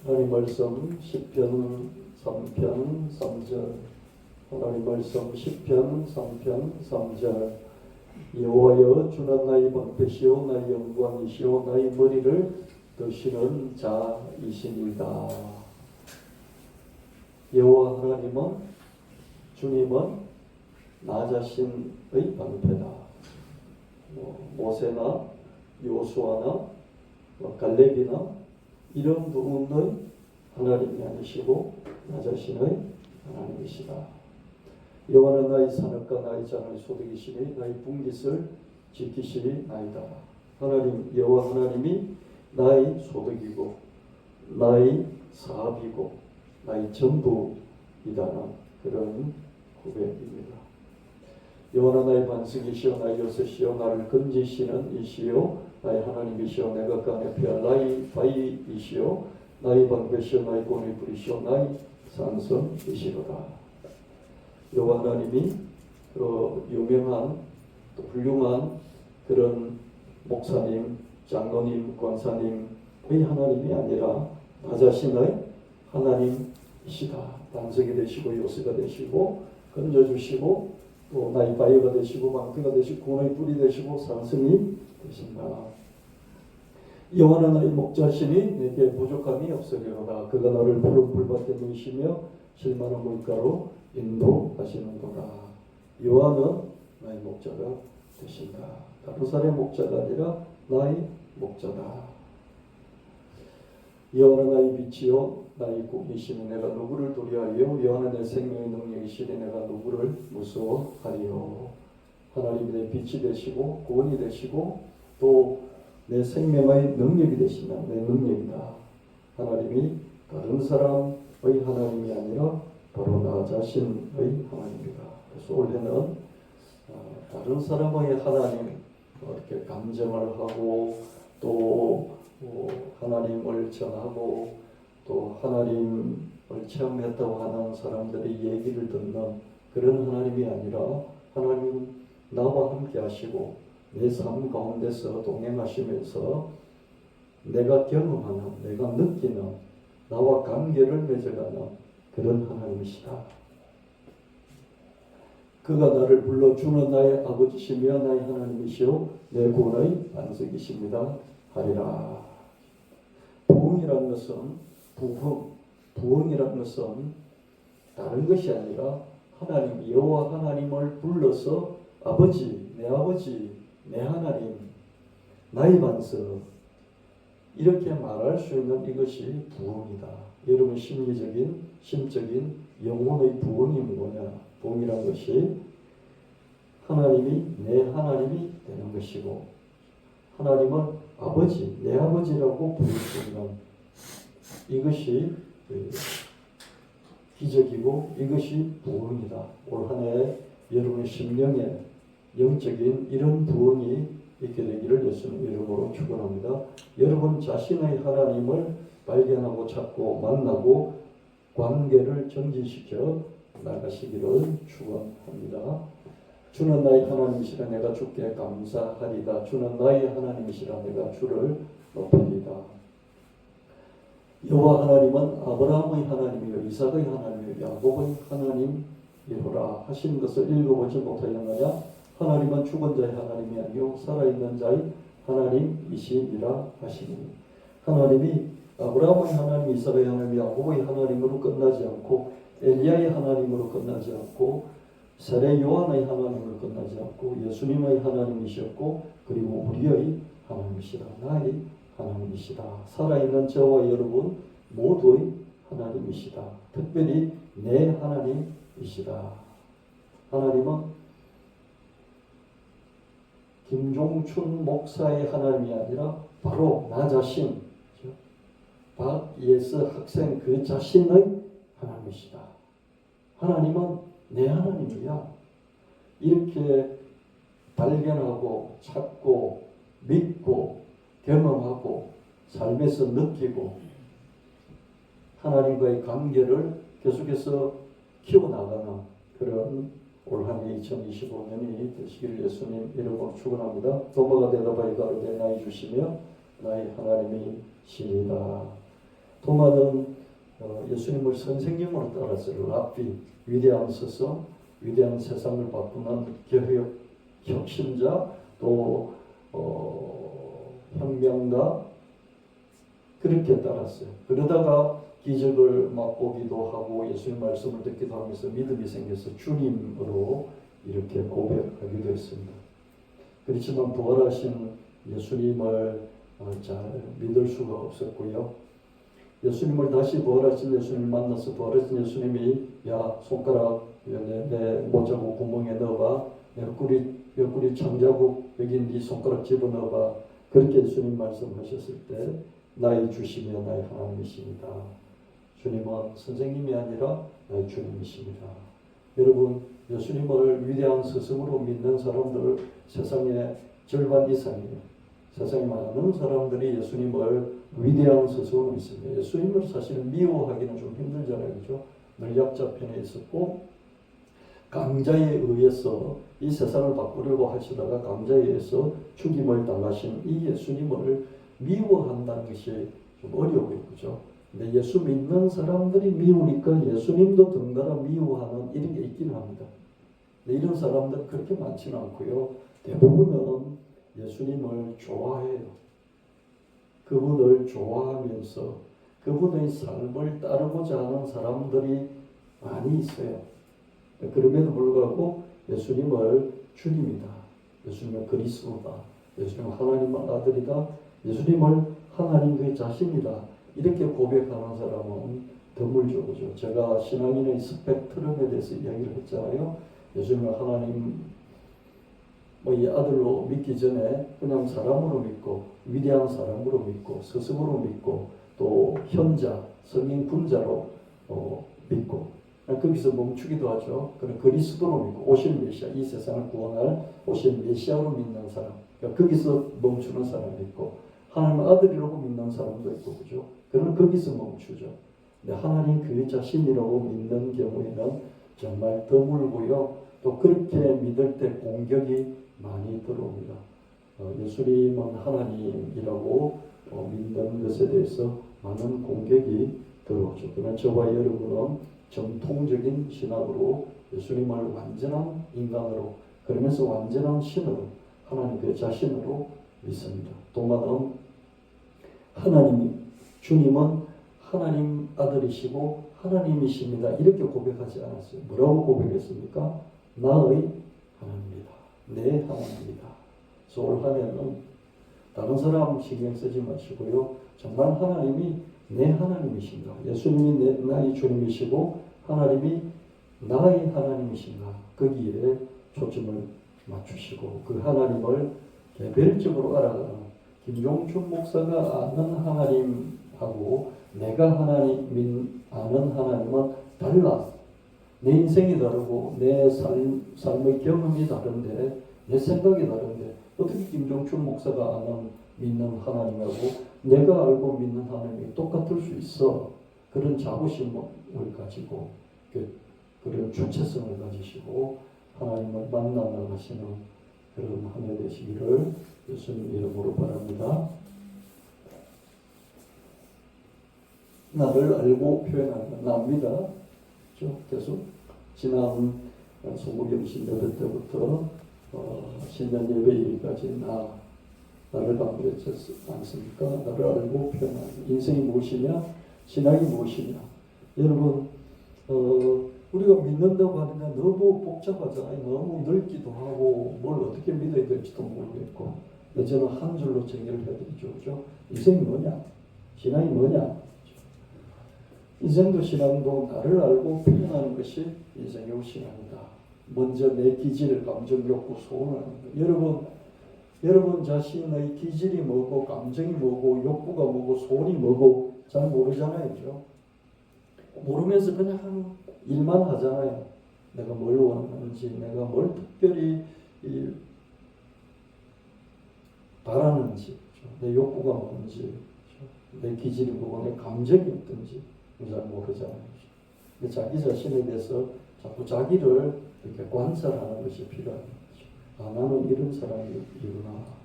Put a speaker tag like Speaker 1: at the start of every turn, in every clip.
Speaker 1: 하나님 말씀 시편 3편 3절. 하나님 말씀 시편 3편 3절. 여호와여, 주는 나의 방패시오 나의 영광이시오 나의 머리를 드시는 자이시니이다. 여호와 하나님은, 주님은 나 자신의 방패다. 모세나 요수아나 갈렙이나 이런 부분의 하나님이 아니시고 나 자신의 하나님이시다. 여호와는 나의 산업과 나의 장을 소득이시니 나의 분깃을 지키시나이다. 하나님, 여호와 하나님이 나의 소득이고 나의 사업이고 나의 전부이다는 그런 고백입니다. 여호와는 나의 반석이시오 나의 요새시오 나를 건지시는 이시오 나의 하나님이시오 내가 강에 피할 나의 바위이시오 나의 방패시오 나의 권의 뿌리시오 나의 산성이시로다. 여호와 하나님이 유명한 또 훌륭한 그런 목사님, 장로님, 권사님의 하나님이 아니라 나 자신의 하나님이시다. 반석이 되시고 요새가 되시고 건져주시고 또 나의 바위가 되시고 방패가 되시고 권의 뿌리 되시고 산성이 되신다. 여호와는 나의 목자시니 내게 부족함이 없으리로다. 그가 나를 푸른 풀밭에 누이시며 실만한 물가로 인도하시는도다. 여호와는 나의 목자가 되신다. 다른 사람의 목자가 아니라 나의 목자다. 여호와는 나의 빛이요 나의 꿈이시니 내가 누구를 두려하리요. 여호와는 내 생명의 능력이시니 내가 누구를 무서워하리요. 하나님이 내 빛이 되시고 구원이 되시고 또 내 생명의 능력이 되시나 내 능력이다. 하나님이 다른 사람의 하나님이 아니라 바로 나 자신의 하나님이다. 그래서 올해는 다른 사람의 하나님 이렇게 감정을 하고 또 하나님을 전하고 또 하나님을 체험했다고 하는 사람들의 얘기를 듣는 그런 하나님이 아니라 하나님 나와 함께 하시고 내 삶 가운데서 동행하시면서 내가 경험하는, 내가 느끼는 나와 관계를 맺어가는 그런 하나님이시다. 그가 나를 불러주는 나의 아버지시며 나의 하나님이시오 내 구원의 반석이십니다 하리라. 부흥이라는 것은 부흥이라는 것은 다른 것이 아니라 하나님 여호와 하나님을 불러서 아버지, 내 하나님, 나의 반석 이렇게 말할 수 있는 이것이 부흥이다. 여러분 심리적인, 심적인, 영혼의 부흥이 뭐냐? 부흥이란 것이 하나님이 내 하나님이 되는 것이고 하나님은 아버지, 내 아버지라고 부를 수 있는 이것이 기적이고 이것이 부흥이다. 올 한 해 여러분의 심령에 영적인 이런 부흥이 있게 되기를 예수님 이름으로 축원합니다. 여러분 자신의 하나님을 발견하고 찾고 만나고 관계를 정진시켜 나가시기를 축원합니다. 주는 나의 하나님이시라 내가 주께 감사하리다. 주는 나의 하나님이시라 내가 주를 높이리다. 여호와 하나님은 아브라함의 하나님이요 이삭의 하나님이요 야곱의 하나님이로라 하신 것을 읽어보지 못하였느냐? 하나님은 죽은 자의 하나님이 아니요 살아있는 자의 하나님이시니라 하시니 하나님이 아브라함의 하나님, 이삭의 하나님, 야곱의 하나님으로 끝나지 않고 엘리야의 하나님으로 끝나지 않고 세례 요한의 하나님으로 끝나지 않고 예수님의 하나님이셨고 그리고 우리의 하나님이시다. 나의 하나님이시다. 살아있는 저와 여러분 모두의 하나님이시다. 특별히 내 하나님이시다. 하나님은 김종춘 목사의 하나님이 아니라 바로 나 자신, 박예스 학생 그 자신의 하나님이시다. 하나님은 내 하나님이야. 이렇게 발견하고 찾고 믿고 경험하고 삶에서 느끼고 하나님과의 관계를 계속해서 키워나가는 그런 올 한 해 2025년이 되시기를 예수님 이름으로 축원합니다. 도마가 대답하여 가로되 나의 주시며 나의 하나님이시니라. 도마는 예수님을 선생님으로 따랐어요. 랍비, 위대한 스승, 위대한 세상을 바꾸는 개혁 혁신자, 또 혁명가, 그렇게 따랐어요. 그러다가 기적을 맛보기도 하고 예수님 말씀을 듣기도 하면서 믿음이 생겨서 주님으로 이렇게 고백하기도 했습니다. 그렇지만 부활하신 예수님을 잘 믿을 수가 없었고요. 예수님을 다시 부활하신 예수님을 만나서 부활하신 예수님이 야 손가락 내 모자국 구멍에 넣어봐, 옆구리 창자국 여기 네 손가락 집어넣어봐. 그렇게 예수님 말씀하셨을 때 나의 주시며 나의 하나님이십니다. 주님은 선생님이 아니라 나의 주님이십니다. 여러분, 예수님을 위대한 스승으로 믿는 사람들 세상의 절반 이상이에요. 세상에 많은 사람들이 예수님을 위대한 스승으로 믿습니다. 예수님을 사실 미워하기는 좀 힘들잖아요. 그렇죠? 늘 약자편에 있었고 강자에 의해서 이 세상을 바꾸려고 하시다가 강자에 의해서 죽임을 당하신 이 예수님을 미워한다는 것이 좀 어려워요. 그죠? 근데 예수 믿는 사람들이 미우니까 예수님도 덩달아 미워하는 이런 게 있긴 합니다. 근데 이런 사람들은 그렇게 많지는 않고요. 대부분은 예수님을 좋아해요. 그분을 좋아하면서 그분의 삶을 따르고자 하는 사람들이 많이 있어요. 그럼에도 불구하고 예수님을 주님이다. 예수님은 그리스도다. 예수님은 하나님의 아들이다. 예수님을 하나님 그 자신이다. 이렇게 고백하는 사람은 드물죠. 그죠? 제가 신앙인의 스펙트럼에 대해서 이야기를 했잖아요. 예수님을 하나님 이 아들로 믿기 전에 그냥 사람으로 믿고 위대한 사람으로 믿고 스승으로 믿고 또 현자, 성인 군자로 믿고 거기서 멈추기도 하죠. 그런 그리스도로 믿고 오실 메시아, 이 세상을 구원할 오실 메시아로 믿는 사람, 그러니까 거기서 멈추는 사람이 있고 하나님의 아들이라고 믿는 사람도 있고, 그죠? 그러면 거기서 멈추죠. 근데 하나님 그 자신이라고 믿는 경우에는 정말 드물고요. 또 그렇게 믿을 때 공격이 많이 들어옵니다. 예수님은 하나님이라고 믿는 것에 대해서 많은 공격이 들어오죠. 그러나 저와 여러분은 정통적인 신앙으로 예수님을 완전한 인간으로, 그러면서 완전한 신으로, 하나님 그 자신으로 믿습니다. 도마는 주님은 하나님 아들이시고 하나님이십니다. 이렇게 고백하지 않았어요. 뭐라고 고백했습니까? 나의 하나님이다. 내 하나님이다. 소홀하면은 다른 사람 신경 쓰지 마시고요. 정말 하나님이 내 하나님이신가? 예수님이 나의 주님이시고 하나님이 나의 하나님이신가? 거기에 초점을 맞추시고 그 하나님을 개별적으로 알아가는 김종춘 목사가 아는 하나님하고 내가 아는 하나님은 달라. 내 인생이 다르고 내 삶의 경험이 다른데 내 생각이 다른데 어떻게 김종춘 목사가 아는 믿는 하나님하고 내가 알고 믿는 하나님이 똑같을 수 있어. 그런 자부심을 가지고 그런 주체성을 가지시고 하나님을 만나 나가시는 그런 한 해 되시기를 예수님 이름으로 바랍니다. 나를 알고 표현하는 납니다. 계속 지난 소무경 신대회 때부터 신년 예배일까지 나를 강조했지 않습니까? 나를 알고 표현하는 인생이 무엇이냐? 신앙이 무엇이냐? 여러분 우리가 믿는다고 하는데 너무 복잡하잖아요. 너무 넓기도 하고 뭘 어떻게 믿어야 될지도 모르겠고 저는 한 줄로 정리를 해드리죠. 그죠? 인생이 뭐냐? 신앙이 뭐냐? 인생도 신앙도 나를 알고 표현하는 것이 인생의 신앙이다. 먼저 내 기질, 감정, 욕구, 소원을 합니다. 여러분 자신의 기질이 뭐고 감정이 뭐고 욕구가 뭐고 소원이 뭐고 잘 모르잖아요. 그죠? 모르면서 그냥 일만 하잖아요. 내가 뭘 원하는지, 내가 뭘 특별히 바라는지, 내 욕구가 뭔지, 내 기질이 뭐고 내 감정이 어떤지 잘 모르잖아요. 근데 자기 자신에 대해서 자꾸 자기를 이렇게 관찰하는 것이 필요합니다. 나는 이런 사람이구나.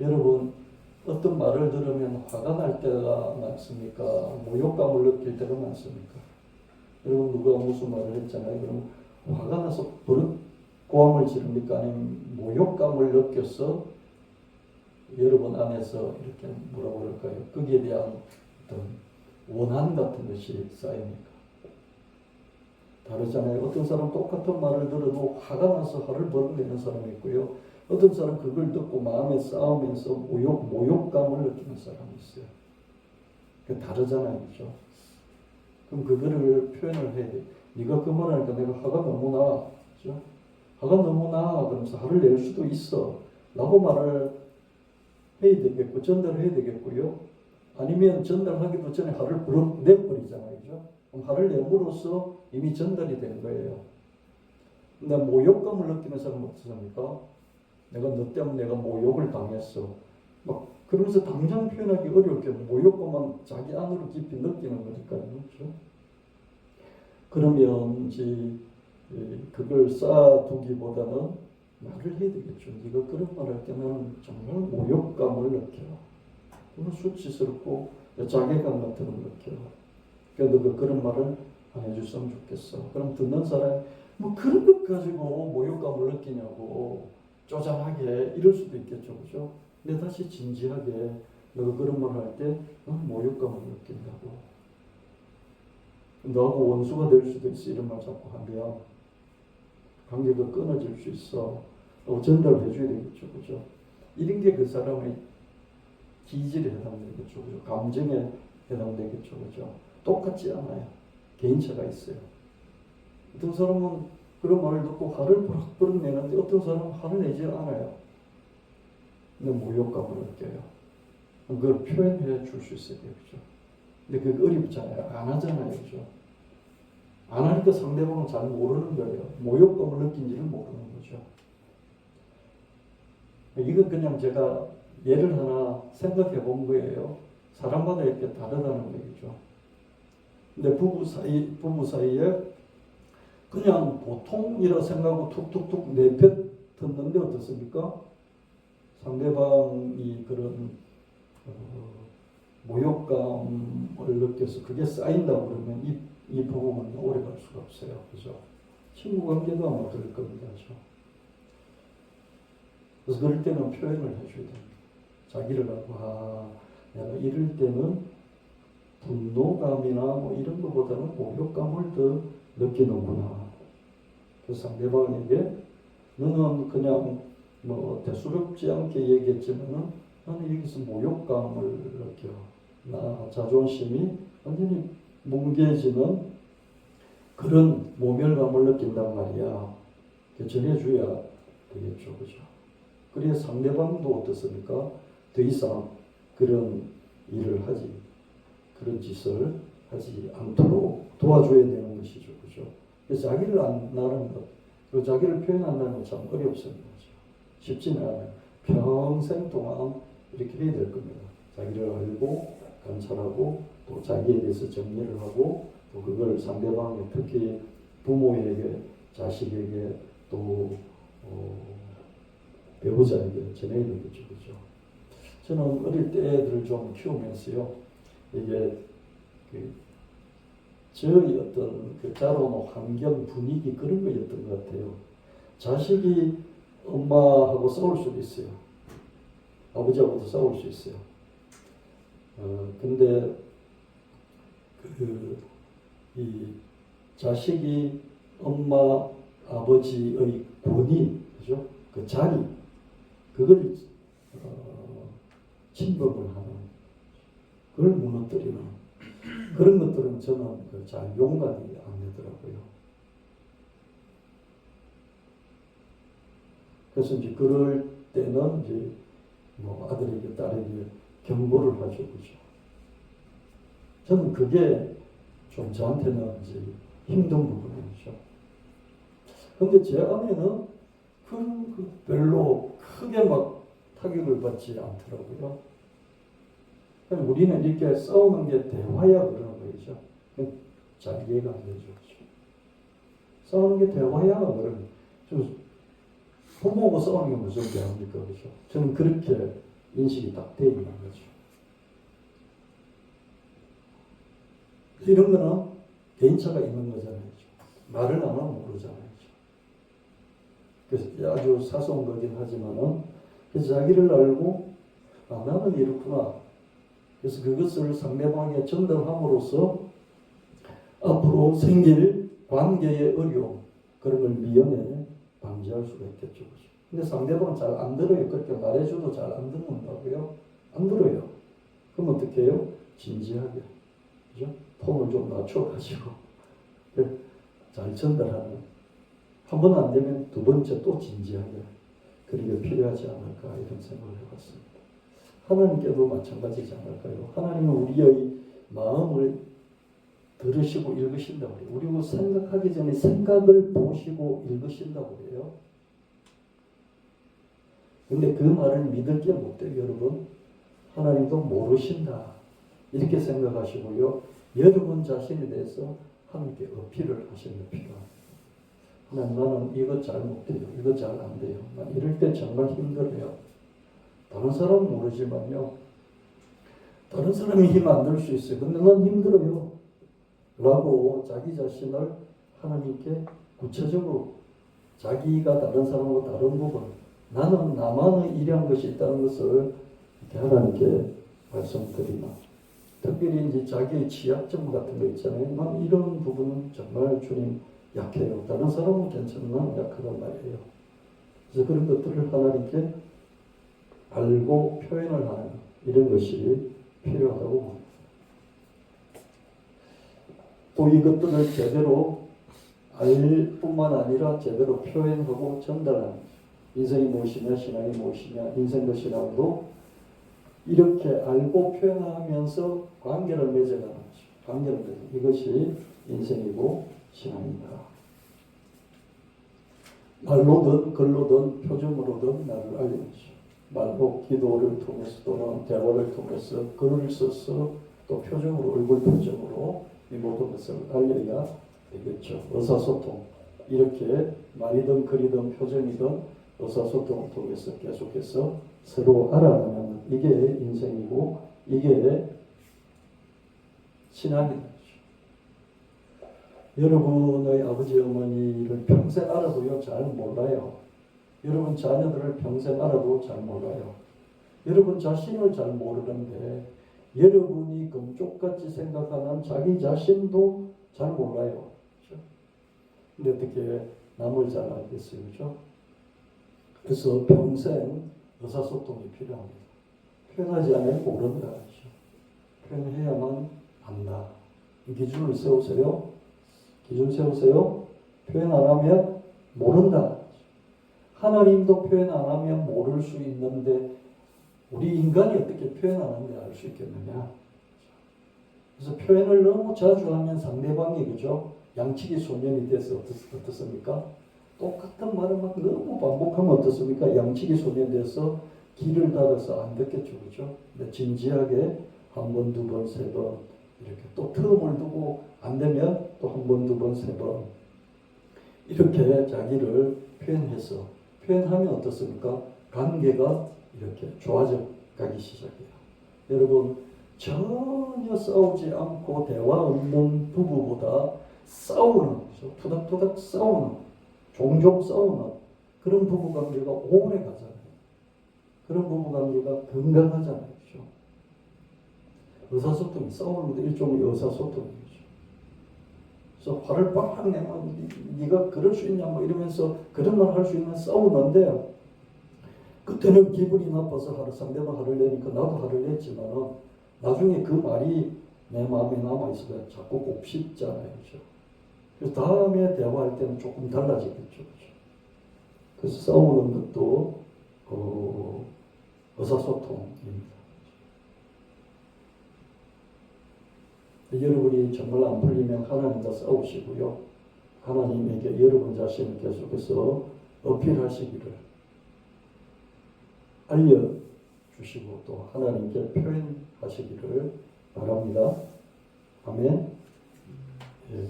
Speaker 1: 여러분 어떤 말을 들으면 화가 날 때가 많습니까? 모욕감을 느낄 때가 많습니까? 여러분 누가 무슨 말을 했잖아요. 그럼 화가 나서 버릇 고함을 지릅니까? 아니면 모욕감을 느껴서 여러분 안에서 이렇게 뭐라고 그럴까요? 거기에 대한 어떤 원한 같은 것이 쌓입니까? 다르잖아요. 어떤 사람 똑같은 말을 들어도 화가 나서 화를 벌어내는 사람이 있고요. 어떤 사람 그걸 듣고 마음에 싸우면서 모욕감을 느끼는 사람이 있어요. 그 다르잖아요. 그죠? 그럼 그거를 표현을 해야 돼. 네가 그 말하니까 내가 화가 너무 나. 그죠? 화가 너무 나. 그러면서 화를 낼 수도 있어. 라고 말을 해야 되겠고, 전달을 해야 되겠고요. 아니면 전달하기도 전에 화를 내버리잖아요. 그죠? 그럼 화를 내므로써 이미 전달이 된 거예요. 근데 모욕감을 느끼는 사람은 어떻습니까? 내가 너 때문에 내가 모욕을 당했어. 막 그러면서 당장 표현하기 어려울 게 모욕감만 자기 안으로 깊이 느끼는 거니까요. 그렇죠? 그러면 이제 그걸 쌓아두기보다는 말을 해야 되겠죠. 네가 그런 말할 때 나는 정말 모욕감을 느껴. 너무 수치스럽고 자괴감 같은 걸 느껴. 그러니까 너가 그런 말을 안 해줬으면 좋겠어. 그럼 듣는 사람이 뭐 그런 것 가지고 모욕감을 느끼냐고 쪼잔하게 이럴 수도 있겠죠. 그죠? 근데 다시 진지하게 너가 그런 말 할 때 모욕감을 느낀다고. 너하고 원수가 될 수도 있어. 이런 말 자꾸 하면 관계가 끊어질 수 있어. 전달을 해줘야 되겠죠. 그죠? 이런 게 그 사람의 기질에 해당되겠죠. 그죠? 감정에 해당되겠죠. 그죠? 똑같지 않아요. 개인차가 있어요. 어떤 사람은 그런 말을 듣고 화를 버럭버럭 내는데 어떤 사람은 화를 내지 않아요. 근데 모욕감을 느껴요. 그걸 표현해 줄 수 있어야 돼요. 그죠? 근데 그게 어렵잖아요. 안 하잖아요. 그죠? 안 하니까 상대방은 잘 모르는 거예요. 모욕감을 느낀지를 모르는 거죠. 이건 그냥 제가 예를 하나 생각해 본 거예요. 사람마다 이렇게 다르다는 얘기죠. 근데 부부 사이에 그냥 보통이라 생각하고 툭툭툭 내뱉었는데 어떻습니까? 상대방이 그런 모욕감을 느껴서 그게 쌓인다고 그러면 이 부부는 오래 갈 수가 없어요. 그죠? 친구 관계도 아마 그럴 겁니다. 그죠? 그래서 그럴 때는 표현을 해줘야 됩니다. 자기를 하고, 내가 이럴 때는 분노감이나 뭐 이런 것보다는 모욕감을 더 느끼는구나. 그래서 상대방에게 너는 그냥 뭐 대수롭지 않게 얘기했지만은 나는 여기서 모욕감을 느껴. 나 자존심이 완전히 뭉개지는 그런 모멸감을 느낀단 말이야. 전해줘야 되겠죠. 그죠? 그래야 상대방도 어떻습니까? 더 이상 그런 일을 하지, 그런 짓을 하지 않도록 도와줘야 되는 것이죠. 그죠? 그래서 자기를 안다는 것, 그리고 자기를 표현한다는 건 참 어렵습니다. 쉽지는 않아요. 평생 동안 이렇게 해야 될 겁니다. 자기를 알고, 관찰하고, 또 자기에 대해서 정리를 하고, 또 그걸 상대방에, 특히 부모에게, 자식에게, 또 배우자에게 전해야 되겠죠. 그죠? 저는 어릴 때 애들을 좀 키우면서요, 이게 저의 어떤 그 자라온 환경, 분위기 그런 거였던 것 같아요. 자식이 엄마하고 싸울 수도 있어요. 아버지하고도 싸울 수 있어요. 근데 이 자식이 엄마, 아버지의 권위, 그죠? 그 자리, 그걸 침범을 하는, 그걸 무너뜨리는 그런 것들은 저는 잘 용납이 안 되더라고요. 그래서 이제 그럴 때는 이제 뭐 아들에게 딸에게 경고를 하죠, 그죠? 저는 그게 좀 저한테는 이제 힘든 부분이죠. 근데 제 아내는 별로 크게 막 타격을 받지 않더라고요. 우리는 이렇게 싸우는 게 대화야 그러는 거죠. 잘 이해가 안 되죠. 싸우는 게 대화야 그러는. 부모하고 싸우는 게 무슨 대화입니까? 그죠? 저는 그렇게 인식이 딱 되어 있는 거죠. 이런 거는 개인차가 있는 거잖아요. 말을 안 하면 모르잖아요. 그래서 아주 사소한 거긴 하지만은 그래서 자기를 알고 나는 이렇구나. 그래서 그것을 상대방에게 전달함으로써 앞으로 생길 관계의 어려움 그런 걸 미연에 방지할 수가 있겠죠. 근데 상대방은 잘 안 들어요. 그렇게 말해줘도 잘 안 듣는다고요? 안 들어요. 그럼 어떻게 해요? 진지하게, 그죠? 톤을 좀 낮춰가지고 잘 전달하는. 한 번 안 되면 두 번째 또 진지하게. 그런 게 필요하지 않을까 이런 생각을 해봤습니다. 하나님께도 마찬가지지 않을까요? 하나님은 우리의 마음을 들으시고 읽으신다고 그래요. 우리가 생각하기 전에 생각을 보시고 읽으신다고 그래요. 근데 그 말을 믿을 게 못 돼요, 여러분. 하나님도 모르신다. 이렇게 생각하시고요. 여러분 자신에 대해서 하나님께 어필을 하시는 게 필요합니다. 하나님, 나는 이거 잘 못해요. 이거 잘 안 돼요. 난 이럴 때 정말 힘들어요. 다른 사람은 모르지만요. 다른 사람이 힘 안 들 수 있어요. 근데 난 힘들어요. 라고 자기 자신을 하나님께 구체적으로 자기가 다른 사람과 다른 부분, 나는 나만의 이런 것이 있다는 것을 이렇게 하나님께 말씀드리나. 특별히 이제 자기의 취약점 같은 거 있잖아요. 난 이런 부분은 정말 주님 약해요. 다른 사람은 괜찮으나 약하단 말이에요. 그래서 그런 것들을 하나님께 알고 표현을 하는 이런 것이 필요하다고 봅니다. 또 이것들을 제대로 알 뿐만 아니라 제대로 표현하고 전달하는, 인생이 무엇이냐 신앙이 무엇이냐 인생과 신앙도 이렇게 알고 표현하면서 관계를 맺어가는 거죠. 관계를 맺는 이것이 인생이고 신앙입니다. 말로든 글로든 표정으로든 나를 알려주죠. 말로 기도를 통해서 또는 대화를 통해서 글을 써서 또 표정으로 얼굴 표정으로 이 모든 것을 알려야 되겠죠. 의사소통 이렇게 말이든 글이든 표정이든 의사소통을 통해서 계속해서 서로 알아가는 이게 인생이고 이게 신앙이다. 여러분의 아버지 어머니를 평생 알아도요 잘 몰라요. 여러분 자녀들을 평생 알아도 잘 몰라요. 여러분 자신을 잘 모르는데 여러분이 금쪽같이 생각하는 자기 자신도 잘 몰라요. 그렇죠? 근데 어떻게 남을 잘 알겠어요? 그렇죠? 그래서 평생 의사소통이 필요합니다. 표현하지 않으면 모른다. 그렇죠? 표현해야만 안다. 이 기준을 세우세요. 기준 세우세요. 표현 안 하면 모른다. 하나님도 표현 안 하면 모를 수 있는데 우리 인간이 어떻게 표현 안 하는데 알 수 있겠느냐. 그래서 표현을 너무 자주 하면 상대방이 그죠? 양치기 소년이 돼서 어떻습니까? 똑같은 말을 막 너무 반복하면 어떻습니까? 양치기 소년이 돼서 귀를 닫아서 안 듣겠죠. 그죠? 근데 진지하게 한 번, 두 번, 세 번 이렇게 또 틈을 두고 안 되면 또 한 번, 두 번, 세 번 이렇게 자기를 표현하면 어떻습니까? 관계가 이렇게 좋아져 가기 시작해요. 여러분 전혀 싸우지 않고 대화 없는 부부보다 싸우는 거죠. 투닥투닥 싸우는 종종 싸우는 그런 부부관계가 오래 가잖아요. 그런 부부관계가 건강하잖아요. 그렇죠? 의사소통이 싸우는 것도 일종의 의사소통이죠. 그래서 화를 빡 내면 네가 그럴 수 있냐 뭐 이러면서 그런 말 할 수 있는 싸우는데 그때는 기분이 나빠서 상대방 화를 내니까 나도 화를 냈지만 나중에 그 말이 내 마음에 남아있어서 자꾸 곱씹잖아요. 그렇죠? 그래서 다음에 대화할 때는 조금 달라지겠죠. 그렇죠? 그래서 싸우는 것도 의사소통입니다. 여러분이 정말 안 풀리면 하나님과 싸우시고요. 하나님에게 여러분 자신을 계속해서 어필하시기를 알려주시고 또 하나님께 표현하시기를 바랍니다. 아멘. 예.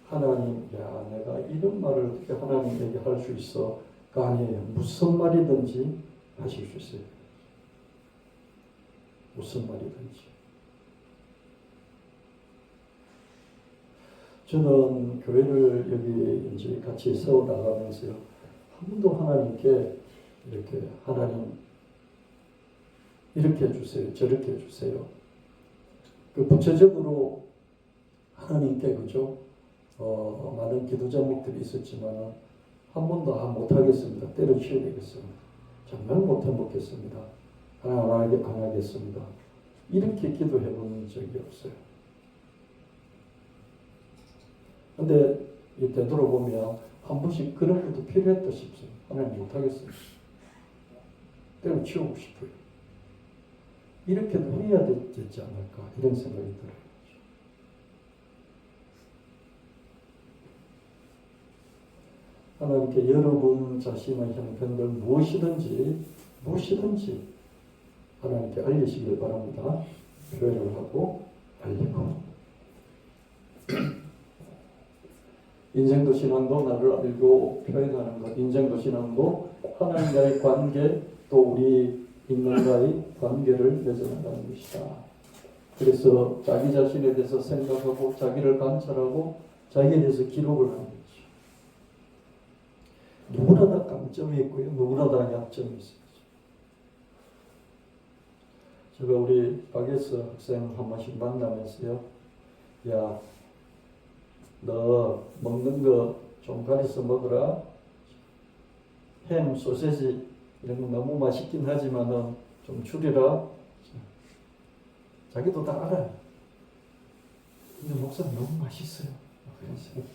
Speaker 1: 하나님, 야, 내가 이런 말을 어떻게 하나님에게 할 수 있어? 가 아니에요. 무슨 말이든지 하실 수 있어요. 무슨 말이든지. 저는 교회를 여기 이제 같이 세워 나가면서요, 한 번도 하나님께 이렇게 하나님 이렇게 해주세요, 저렇게 해주세요. 그 구체적으로 하나님께 그죠? 많은 기도 제목들이 있었지만 한 번도 못하겠습니다. 때려치워야 되겠습니다. 정말 못해먹겠습니다. 안 하겠습니다. 이렇게 기도해 본 적이 없어요. 근데 되돌아보면 한 번씩 그런 것도 필요했다 싶습니다. 하나님 못하겠습니다. 때려치우고 싶어요. 이렇게도 해야 되지 않을까 이런 생각이 들어요. 하나님께 여러분 자신의 형편들 무엇이든지 하나님께 알리시길 바랍니다. 표현을 하고 알리고. 인생도 신앙도 나를 알고 표현하는 것. 인생도 신앙도 하나님과의 관계, 또 우리 인간과의 관계를 맺어나가는 것이다. 그래서 자기 자신에 대해서 생각하고 자기를 관찰하고 자기에 대해서 기록을 하는 거죠. 누구나 다 강점이 있고요. 누구나 다 약점이 있어요. 제가 우리 박예서 학생 한 번씩 만나면서요. 야, 너 먹는 거 좀 가려서 먹어라. 햄, 소세지 이런 거 너무 맛있긴 하지만은 좀 줄이라. 자기도 다 알아요. 근데 목사님 너무 맛있어요. 그래서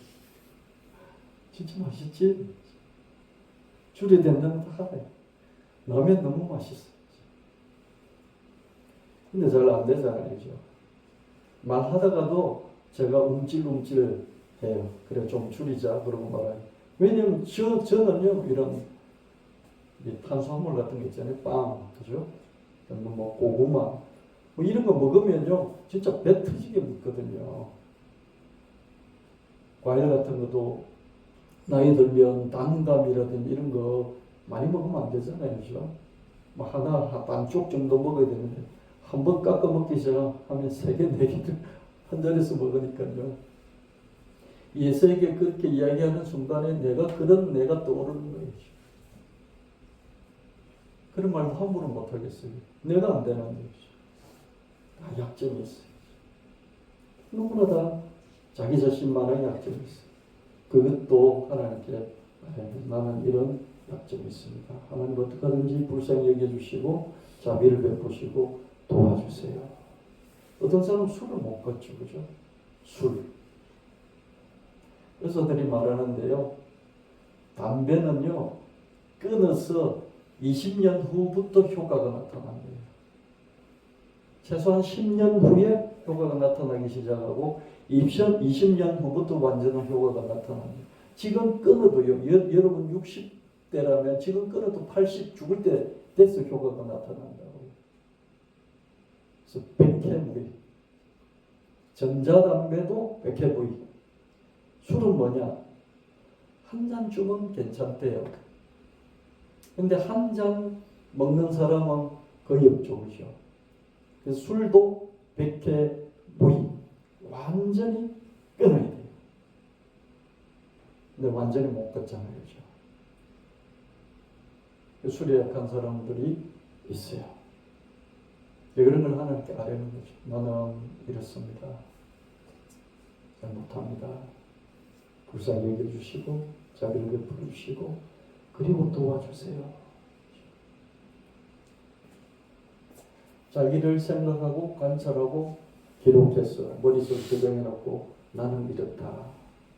Speaker 1: 진짜 맛있지? 줄여야 된다는 다 알아요. 라면 너무 맛있어요. 근데 잘 안 되잖아요. 그죠? 말하다가도 제가 움찔움찔 해요. 그래 좀 줄이자 그러고 말아요. 왜냐면 저는요 이런 탄수화물 같은 거 있잖아요. 빵, 그죠? 뭐 고구마 뭐 이런 거 먹으면요 진짜 배 터지게 먹거든요. 과일 같은 것도 나이 들면 단감이라든지 이런 거 많이 먹으면 안 되잖아요. 그죠? 뭐 하나 반쪽 정도 먹어야 되는데 한 번 깎아 먹기 시작하면 3개, 4개를 한 자리에서 먹으니까요. 이 세계 그렇게 이야기하는 순간에 내가 떠오르는 거예요. 그런 말도 함부로 못하겠어요. 내가 안 되는 거죠. 다 약점이 있어요. 누구나 다 자기 자신만의 약점이 있어요. 그것도 하나님께 나는 이런 약점이 있습니다. 하나님 어떻게 하든지 불쌍히 여겨주시고 자비를 베푸시고 도와주세요. 어떤 사람은 술을 못 끊죠. 그죠? 술. 의사들이 말하는데요. 담배는요. 끊어서 20년 후부터 효과가 나타난대요. 최소한 10년 후에 효과가 나타나기 시작하고 20년 후부터 완전한 효과가 나타납니다. 지금 끊어도요. 여러분 60대라면 지금 끊어도 80 죽을 때 돼서 효과가 나타난다고요. 그래서 백해무의. 전자담배도 백해무의. 술은 뭐냐? 한 잔쯤은 괜찮대요. 근데 한 잔 먹는 사람은 거의 없죠. 그죠? 그래서 술도 백해무의. 완전히 끊어야 돼요. 근데 완전히 못 끊잖아요. 그죠? 술에 약한 사람들이 있어요. 그런 걸 하나님께 아뢰는 거죠. 나는 이렇습니다. 잘 못합니다. 불쌍히 여겨주시고 자비를 베풀어 주시고 그리고 도와주세요. 자기를 생각하고 관찰하고 기록해서 머릿속에 저장해놓고 나는 이렇다.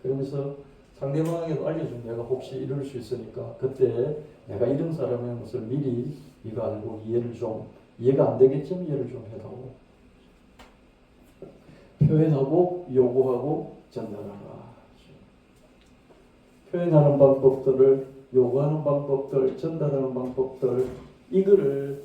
Speaker 1: 그러면서 상대방에게도 알려주면 내가 혹시 이럴 수 있으니까 그때 내가 이런 사람의 것을 미리 이거 알고 이해가 안 되겠지만 이해를 좀 해다오. 표현하고 요구하고 전달하라. 표현하는 방법들을 요구하는 방법들, 전달하는 방법들 이거를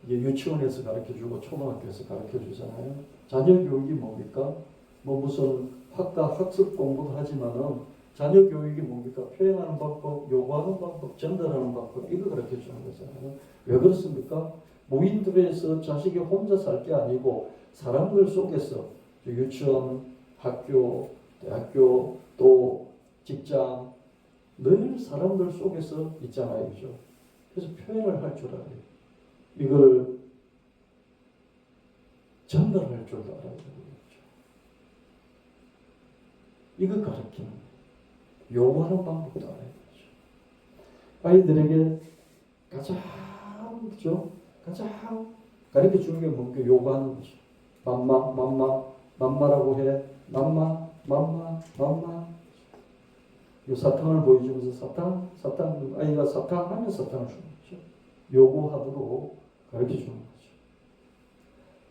Speaker 1: 유치원에서 가르쳐주고 초등학교에서 가르쳐주잖아요. 자녀 교육이 뭡니까? 무슨 학습 공부도 하지만은 자녀 교육이 뭡니까? 표현하는 방법, 요구하는 방법, 전달하는 방법 이거 가르쳐주는 거잖아요. 왜 그렇습니까? 무인도에서 자식이 혼자 살 게 아니고 사람들 속에서 유치원, 학교, 대학교, 또 직장 늘 사람들 속에서 있잖아요. 그죠? 그래서 표현을 할 줄 알아요. 이걸 전달할 줄도 알아야 되는 거죠. 이걸 가르치는 거예요. 요구하는 방법도 알아야 되죠. 아이들에게 가장 그죠? 가장 가르쳐 주는 게 뭔가 요구하는 거죠. 맘마라고 해. 맘마. 이 사탕을 보여주면서 사탕, 아이가 사탕 하면 사탕을 주는 거죠. 요구하도록 가르쳐 주는 거죠.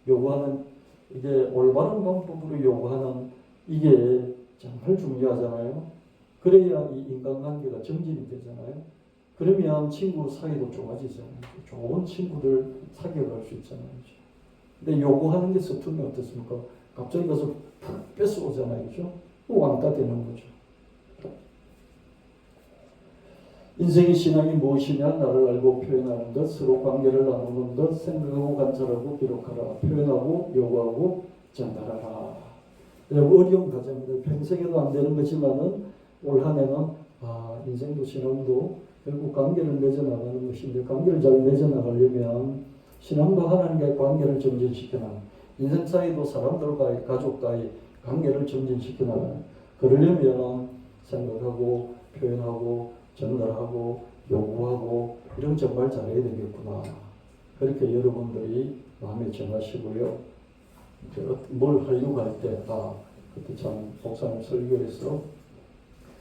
Speaker 1: 요구하는, 이게 올바른 방법으로 요구하는 이게 정말 중요하잖아요. 그래야 이 인간관계가 정진이 되잖아요. 그러면 친구 사이도 좋아지잖아요. 좋은 친구들 사귀어갈 수 있잖아요. 근데 요구하는 게 서투면 어떻습니까? 갑자기 가서 푹 뺏어오잖아요. 그죠? 왕따 되는 거죠. 인생의 신앙이 무엇이냐? 나를 알고 표현하는 것, 서로 관계를 나누는 것, 생각하고 관찰하고 기록하라. 표현하고 요구하고 전달하라. 어려운 과정들 평생에도 안 되는 거지만은 올 한 해는 인생도 신앙도 결국 관계를 맺어나가는 것인데, 관계를 잘 맺어나가려면 신앙과 하나님과의 관계를 정진시켜나가는, 인생 사이도 사람들과의 가족과의 관계를 정진시켜나가는, 그러려면 생각하고 표현하고 전달하고 요구하고 이런 정말 잘해야 되겠구나. 그렇게 여러분들이 마음에 정하시고요. 뭘 하려고 할 때, 그때 참 목사님 설교에서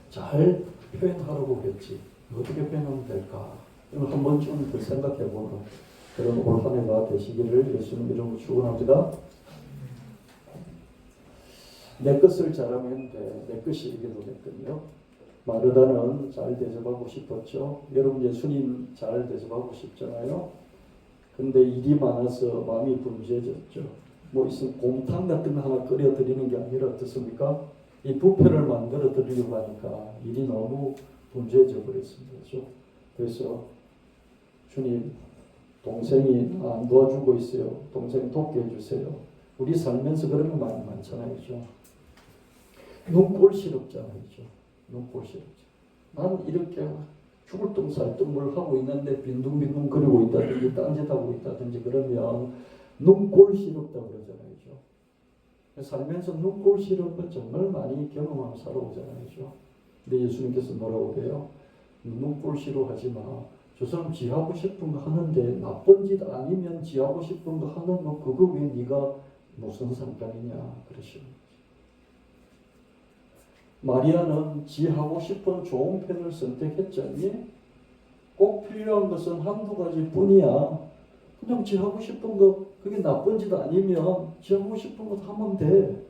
Speaker 1: 잘 표현하라고 그랬지. 어떻게 표현하면 될까? 이걸 한 번쯤 더 생각해보는 그런 올 한 해가 되시기를 예수님 이름으로 축원합니다. 내 것을 잘하면 돼. 내 것이 이게 되거든요. 마르다는 잘 대접하고 싶었죠. 여러분 예수님 잘 대접하고 싶잖아요. 근데 일이 많아서 마음이 분주해졌죠. 뭐 있으면 곰탕 같은 거 하나 끓여 드리는 게 아니라 어떻습니까? 이 뷔페를 만들어 드리려고 하니까 일이 너무 분주해져 버렸습니다. 그래서 주님, 동생이 안 도와주고 있어요. 동생 돕게 해주세요. 우리 살면서 그런 거 많이 많잖아요. 눈꼴시럽잖아요. 눈꼴시럽죠. 난 이렇게 죽을 둥 살 둥을 하고 있는데 빈둥빈둥 거리고 있다든지 딴짓하고 있다든지 그러면 눈꼴시럽다고 그러잖아요. 살면서 눈꼴시러운 건 정말 많이 경험하며 살아오잖아요. 근데 예수님께서 뭐라고 그래요? 눈꼴시러 하지 마. 저 사람 지하고 싶은 거 하는데 나쁜 짓 아니면 지하고 싶은 거 하는 거 그거 왜 네가 무슨 상관이냐 그러시는 거죠. 마리아는 지하고 싶은 좋은 편을 선택했잖니. 꼭 필요한 것은 한두 가지 뿐이야. 그냥 지하고 싶은 거 그게 나쁜 짓 아니면 지하고 싶은 거 하면 돼.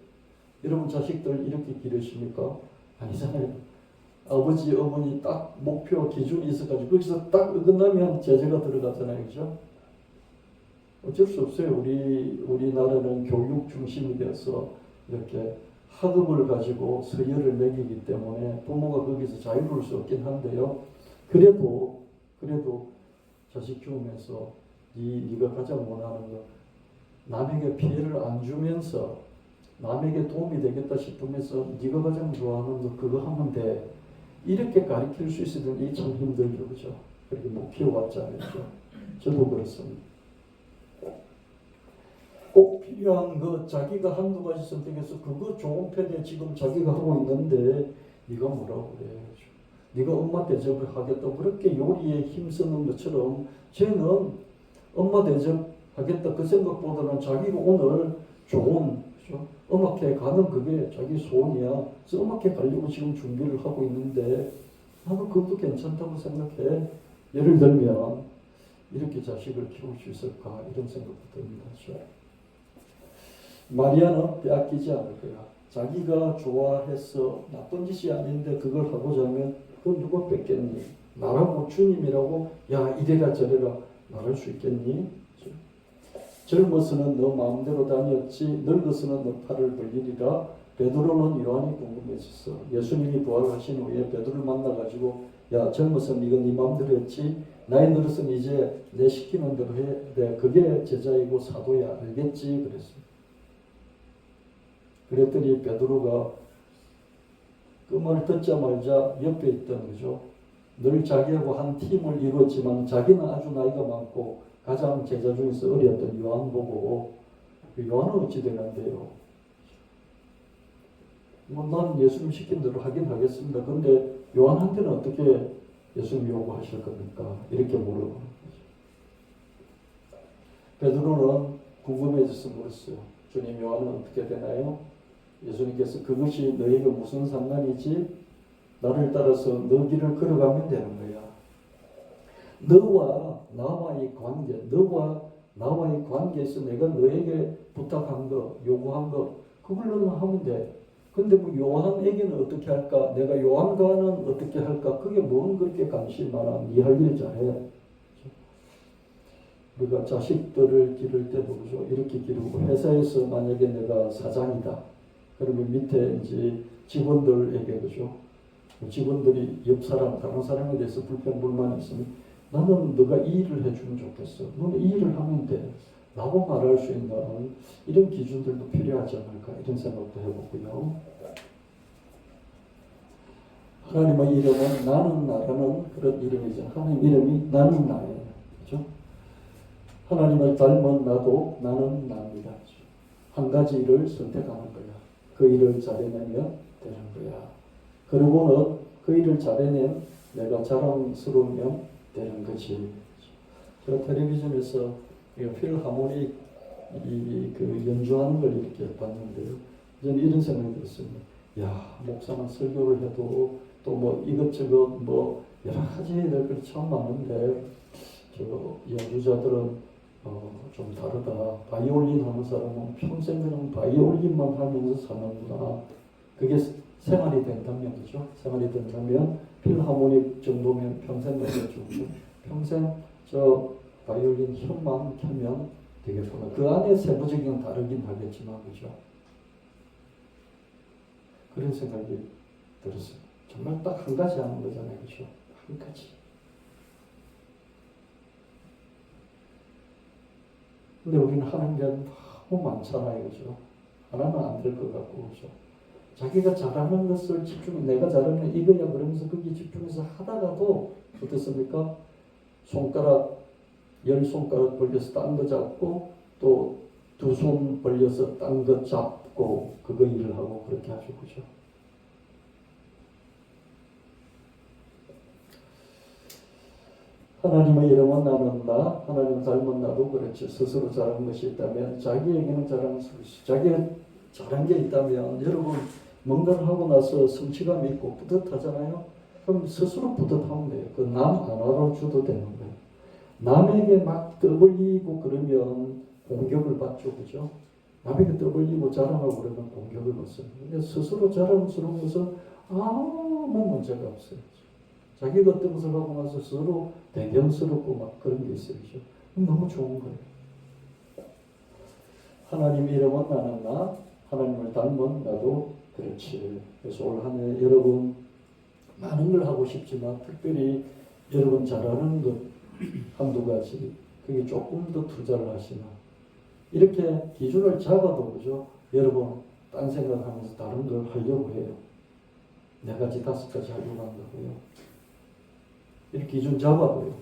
Speaker 1: 여러분 자식들 이렇게 기르십니까? 아니잖아요. 아버지 어머니 딱 목표 기준이 있어가지고 거기서 딱 어긋나면 제재가 들어가잖아요. 그죠? 어쩔 수 없어요. 우리나라는 교육 중심이 되어서 이렇게 학업을 가지고 서열을 매기기 때문에 부모가 거기서 자유로울 수 없긴 한데요. 그래도 자식 키우면서 네가 가장 원하는 거 남에게 피해를 안 주면서 남에게 도움이 되겠다 싶으면서 네가 가장 좋아하는 거 그거 하면 돼. 이렇게 가르칠 수 있으면 이 참 힘들죠. 그죠? 그렇게 못 키워왔잖아요. 저도 그렇습니다. 꼭 필요한 거 자기가 한두 가지 선택해서 그거 좋은 편에 지금 자기가 하고 있는데 네가 뭐라고 그래. 네가 엄마 대접을 하겠다고 그렇게 요리에 힘쓰는 것처럼 쟤는 엄마 대접하겠다 그 생각보다는 자기가 오늘 좋은 그렇죠? 음악회 가는 그게 자기 소원이야. 그래서 음악회 가려고 지금 준비를 하고 있는데 나도 그것도 괜찮다고 생각해. 예를 들면 이렇게 자식을 키울 수 있을까 이런 생각도 듭니다. 그렇죠? 마리아는 빼앗기지 않을 거야. 자기가 좋아해서 나쁜 짓이 아닌데 그걸 하고자 하면 그건 누가 뺏겠니? 나라고 주님이라고 야 이래라 저래라 말할 수 있겠니? 젊어서는 너 마음대로 다녔지 늙어서는 너 팔을 벌리리라. 베드로는 요한이 궁금했었어. 예수님이 부활하신 후에 베드로를 만나가지고 야 젊어서는 이거 네 마음대로 했지 나이 들어서는 이제 내 시키는 대로 해. 내 그게 제자이고 사도야 알겠지 그랬어. 그랬더니 베드로가 그 말 듣자마자 옆에 있던 거죠. 늘 자기하고 한 팀을 이루었지만 자기는 아주 나이가 많고 가장 제자 중에서 어렸던 요한 보고 요한은 어찌 되는데요? 난 예수님 시킨 대로 하긴 하겠습니다. 그런데 요한한테는 어떻게 예수님 요구하실 겁니까? 이렇게 물어보는 거죠. 베드로는 궁금해져서 물었어요. 주님 요한은 어떻게 되나요? 예수님께서 그것이 너에게 무슨 상관이지? 나를 따라서 너 길을 걸어가면 되는 거야. 너와 나와의 관계, 너와 나와의 관계에서 내가 너에게 부탁한 거, 요구한 거, 그걸로는 하면 돼. 근데 뭐 요한에게는 어떻게 할까? 내가 요한과는 어떻게 할까? 그게 뭔 그렇게 관심 많아? 네 할 일 잘해. 우리가 자식들을 기를 때도 그죠? 이렇게 기르고 회사에서 만약에 내가 사장이다. 그러면 밑에 이제 직원들에게 그죠? 직원들이 옆 사람, 다른 사람에 대해서 불평불만이 있으면 나는 너가 이 일을 해주면 좋겠어. 너는 이 일을 하면 돼. 라고 말할 수 있는 이런 기준들도 필요하지 않을까 이런 생각도 해보고요. 하나님의 이름은 나는 나라는 그런 이름이죠. 하나님 이름이 나는 나예요. 그렇죠? 하나님을 닮은 나도 나는 나입니다. 한 가지 일을 선택하는 거야. 그 일을 잘해내면 되는 거야. 그리고는 그 일을 잘해낸 내가 자랑스러우면 되는 거지. 제가 텔레비전에서 필하모닉 그 연주하는 걸 이렇게 봤는데요. 저는 이런 생각이 들었습니다. 야, 목사는 설교를 해도 또 뭐 이것저것 뭐 여러 가지 될 것이 참 많은데 저 연주자들은 좀 다르다. 바이올린 하는 사람은 평생 그냥 바이올린만 하면서 사는구나. 그게 생활이 된다면 그죠? 생활이 된다면 필하모닉 정도면 평생 되겠죠. 평생 저 바이올린 혀만 켜면 되겠구나. 그 안에 세부적인 다르긴 하겠지만 그죠? 그런 생각이 들었어요. 정말 딱 한 가지 하는 거잖아요. 그죠? 한 가지. 근데 우리는 하는 게 너무 많잖아요. 그죠? 하나는 안 될 것 같고 그죠? 자기가 잘하는 것을 내가 잘하는 이거야 그러면서 거기에 집중해서 하다가도 어떻습니까? 손가락 10손가락 벌려서 딴 거 잡고 또 2손 벌려서 딴 거 잡고 그거 일을 하고 그렇게 하죠. 그죠? 하나님의 이름은 나는 나, 하나님 닮은 나도 그렇죠. 스스로 잘한 것이 있다면 자기에게는 자랑스러우시. 자기가 잘한 게 있다면 여러분 뭔가를 하고 나서 성취감 있고 뿌듯하잖아요. 그럼 스스로 뿌듯하면 돼요. 그 남 안 알아줘도 되는 거예요. 남에게 막 떠벌리고 그러면 공격을 받죠. 그죠? 남에게 떠벌리고 자랑하고 그러면 공격을 받습니다. 근데 스스로 자랑스러운 것은 아무 문제가 없어요. 자기가 어떤 것을 하고 나서 스스로 대견스럽고 막 그런 게 있어요. 그죠? 너무 좋은 거예요. 하나님 이름은 나는 나, 하나님을 닮은 나도 그렇지. 그래서 올 한 해 여러분 많은 걸 하고 싶지만 특별히 여러분 잘하는 것 한두 가지 그게 조금 더 투자를 하시나 이렇게 기준을 잡아도 그죠? 여러분 딴 생각하면서 다른 걸 하려고 해요. 4가지 5가지 하려고 한다고요. 이렇게 기준 잡아도요.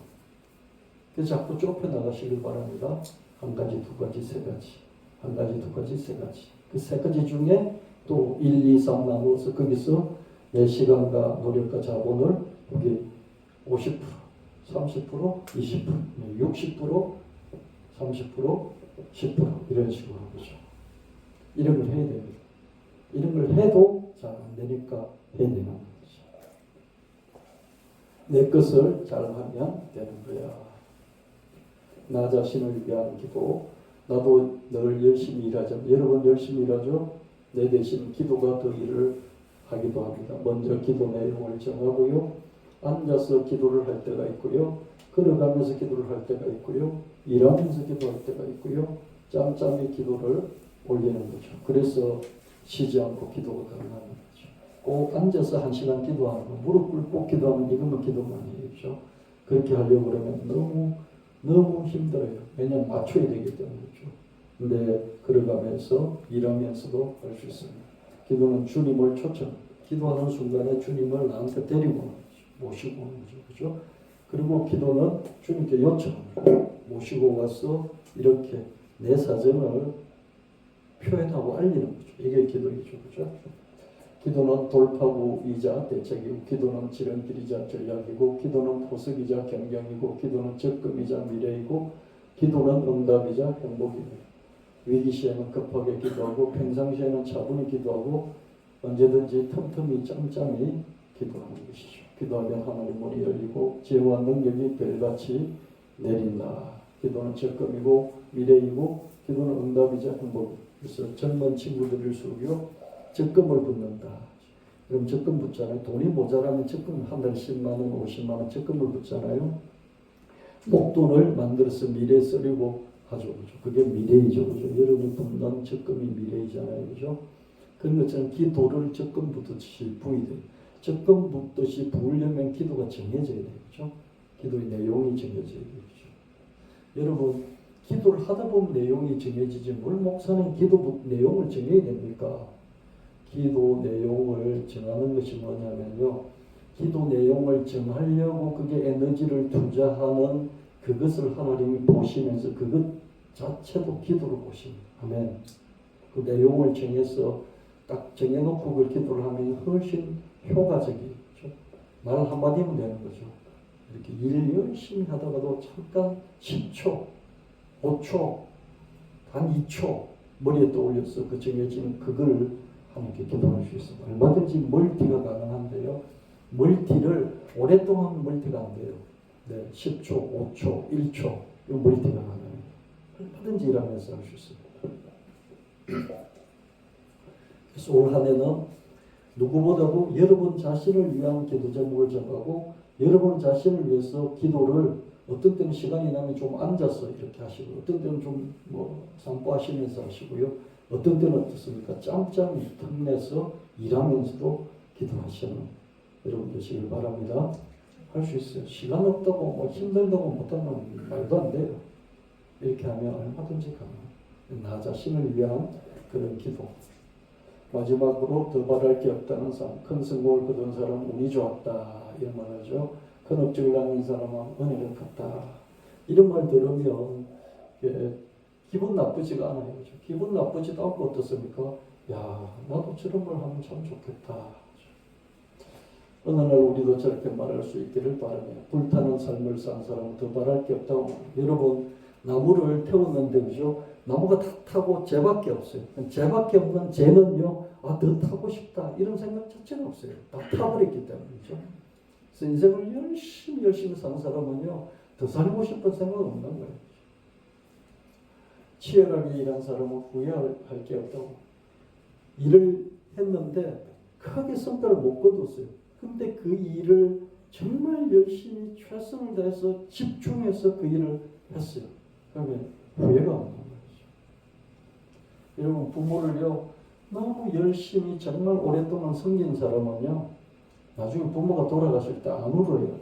Speaker 1: 그래서 자꾸 좁혀나가시길 바랍니다. 1가지, 2가지, 3가지. 1가지, 2가지, 3가지. 그 3가지 중에 또 1, 2, 3 나누어서 거기서 내 시간과 노력과 자본을 여기 50%, 30%, 20%, 60%, 30%, 10% 이런 식으로 하죠. 이런 걸 해야 됩니다. 이런 걸 해도 잘 안 되니까 해야 되는 거죠. 내 것을 잘 하면 되는 거야. 나 자신을 위한 기도. 나도 늘 열심히 일하죠. 여러분 열심히 일하죠. 내 대신 기도가 더 일을 하기도 합니다. 먼저 기도 내용을 정하고요. 앉아서 기도를 할 때가 있고요. 걸어가면서 기도를 할 때가 있고요. 일하면서 기도할 때가 있고요. 짬짬이 기도를 올리는 거죠. 그래서 쉬지 않고 기도가 가능한 거죠. 꼭 앉아서 1시간 기도하는 거, 무릎 꿇고 기도하면 이것만 기도가 아니죠. 그렇게 하려고 그러면 너무 힘들어요. 왜냐하면 맞춰야 되기 때문이죠. 근데 걸어가면서 일하면서도 할 수 있습니다. 기도는 주님을 기도하는 순간에 주님을 나한테 데리고 모시고 오는 거죠. 그죠? 그리고 기도는 주님께 요청합니다. 모시고 와서 이렇게 내 사정을 표현하고 알리는 거죠. 이게 기도이죠. 그죠? 기도는 돌파구이자 대책이고, 기도는 지름길이자 전략이고, 기도는 보석이자 경경이고, 기도는 적금이자 미래이고, 기도는 응답이자 행복입니다. 위기 시에는 급하게 기도하고, 평상시에는 차분히 기도하고, 언제든지 틈틈이 짬짬이 기도하는 것이죠. 기도하면 하나님 문이 열리고 지혜와 능력이 별같이 내린다. 기도는 적금이고 미래이고, 기도는 응답이자 행복. 그래서 젊은 친구들일수록요 적금을 붓는다. 그럼 적금 붓잖아요. 돈이 모자라면 적금 한 달에 10만 원, 50만 원 적금을 붓잖아요. 목돈을 만들어서 미래에 쓰려고 하죠. 그죠? 그게 미래이죠. 그죠? 여러분이 붓는 적금이 미래이잖아요. 그죠? 그런 것처럼 기도를 적금 붓듯이 부어야 돼요. 적금 붓듯이 부으려면 기도가 정해져야 돼요. 그죠? 기도의 내용이 정해져야 돼요. 그죠? 여러분, 기도를 하다 보면 내용이 정해지지 뭘 목사는 기도 내용을 정해야 됩니까? 기도 내용을 정하는 것이 뭐냐면요. 기도 내용을 정하려고 그게 에너지를 투자하는 그것을 하나님이 보시면서 그것 자체도 기도를 보십니다. 아멘. 그 내용을 정해서 딱 정해놓고 그걸 기도를 하면 훨씬 효과적이죠. 말 한마디면 되는 거죠. 이렇게 일 열심히 하다가도 잠깐 10초, 5초, 한 2초 머리에 떠올려서 그 정해진 그걸 하나님께 기도할 수 있습니다. 얼마든지 멀티가 가능한데요. 멀티를 오랫동안 멀티가 안 돼요. 네, 10초, 5초, 1초 이 멀티가 가능해요. 얼마든지 일하면서 할 수 있습니다. 그래서 올 한 해는 누구보다도 여러분 자신을 위한 기도 제목을 정하고 여러분 자신을 위해서 기도를 어떤 때는 시간이 나면 좀 앉아서 이렇게 하시고 어떤 때는 좀散歩하시면서 하시고요. 어떤 때는 어떻습니까? 짬짬이 틈내서 일하면서도 기도하시는 여러분 되시길 바랍니다. 할 수 있어요. 시간 없다고 힘들다고 못하면 말도 안 돼요. 이렇게 하면 얼마든지 가능해요. 나 자신을 위한 그런 기도. 마지막으로 더 바랄 게 없다는 사람, 큰 성공을 거둔 사람 운이 좋았다 이런 말 하죠. 큰 업적을 남긴 사람은 은혜를 갚다. 이런 말 들으면 기분 나쁘지가 않아요. 그렇죠? 기분 나쁘지도 않고 어떻습니까? 야, 나도 저런 걸 하면 참 좋겠다. 어느 날 우리도 저렇게 말할 수 있기를 바라며 불타는 삶을 산 사람은 더 바랄 게 없다고. 여러분, 나무를 태웠는데 그죠? 나무가 다 타고 쟤밖에 없어요. 쟤밖에 없는 쟤는요, 더 타고 싶다 이런 생각 자체가 없어요. 다 타버렸기 때문이죠. 그래서 인생을 열심히 사는 사람은요, 더 살고 싶은 생각 없는 거예요. 치열하게 일한 사람은 후회할 게 없다고. 일을 했는데 크게 성과를 못 거뒀어요. 근데 그 일을 정말 열심히 최선을 다해서 집중해서 그 일을 했어요. 그러면 후회가 없는 거죠. 여러분, 부모를요 너무 열심히 정말 오랫동안 섬긴 사람은요 나중에 부모가 돌아가실 때 안 울어요.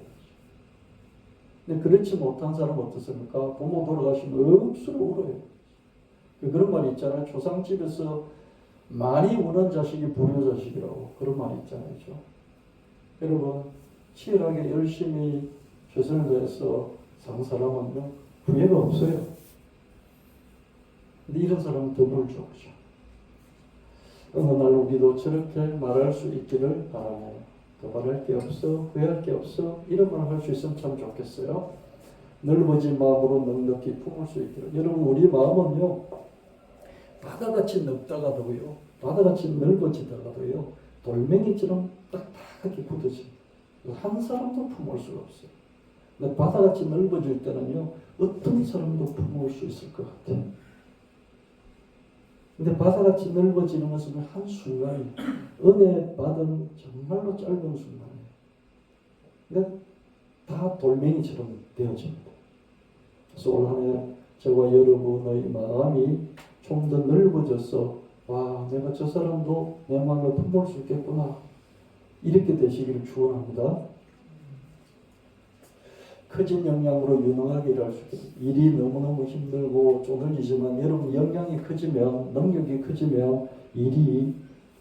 Speaker 1: 근데 그렇지 못한 사람은 어떻습니까? 부모 돌아가시면 억수로 울어요. 그런 말이 있잖아요. 조상집에서 많이 우는 자식이 불효자식이라고 그런 말이 있잖아요. 그렇죠? 여러분, 치열하게 열심히 최선을 다해서 산 사람은요 후회가 없어요. 근데 이런 사람은 더 불죠. 그렇죠? 어느 날 우리도 저렇게 말할 수 있기를 바라며 더 바랄 게 없어, 후회할 게 없어 이런 말 할 수 있으면 참 좋겠어요. 넓어진 마음으로 넉넉히 품을 수 있기를. 여러분, 우리 마음은요 바다같이 넓다가도요, 바다같이 넓어지다가도요 돌멩이처럼 딱딱하게 굳어집니다. 한 사람도 품을 수가 없어요. 근데 바다같이 넓어질 때는요 어떤 사람도 품을 수 있을 것 같아요. 근데 바다같이 넓어지는 것은 한순간이 은혜 받은 정말로 짧은 순간이에요. 그러니까 다 돌멩이처럼 되어집니다. 그래서 올 한 해 저와 여러분의 마음이 좀 더 넓어져서 와, 내가 저 사람도 내 마음에 품을 수 있겠구나, 이렇게 되시기를 축원합니다. 커진 역량으로 유능하게 일할 수 있게, 일이 너무너무 힘들고 쪼들리지만 여러분 역량이 커지면, 능력이 커지면 일이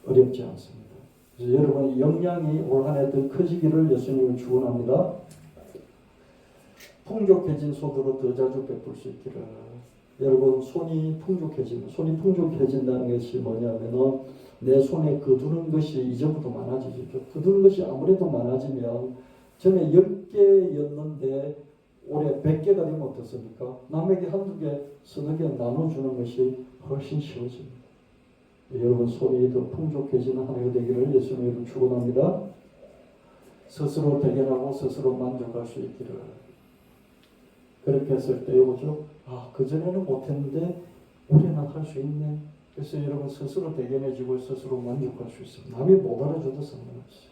Speaker 1: 어렵지 않습니다. 그래서 여러분 역량이 올 한 해 더 커지기를 예수님을 축원합니다. 풍족해진 손으로 더 자주 베풀 수 있기를. 여러분 손이 풍족해진다는 것이 뭐냐면은 내 손에 거두는 것이 이전부터 많아지죠. 거두는 것이 아무래도 많아지면 전에 10개였는데 올해 100개가 되면 어떻습니까? 남에게 한두 개, 서너 개 나눠주는 것이 훨씬 쉬워집니다. 여러분 손이 더 풍족해지는 한 해가 되기를 예수님으로 축원합니다. 스스로 대견하고 스스로 만족할 수 있기를. 그렇게 했을 때 그죠? 아, 그전에는 못했는데 올해는 할 수 있네. 그래서 여러분 스스로 대견해지고 스스로 만족할 수 있습니다. 남이 못 알아줘도 상관없어요.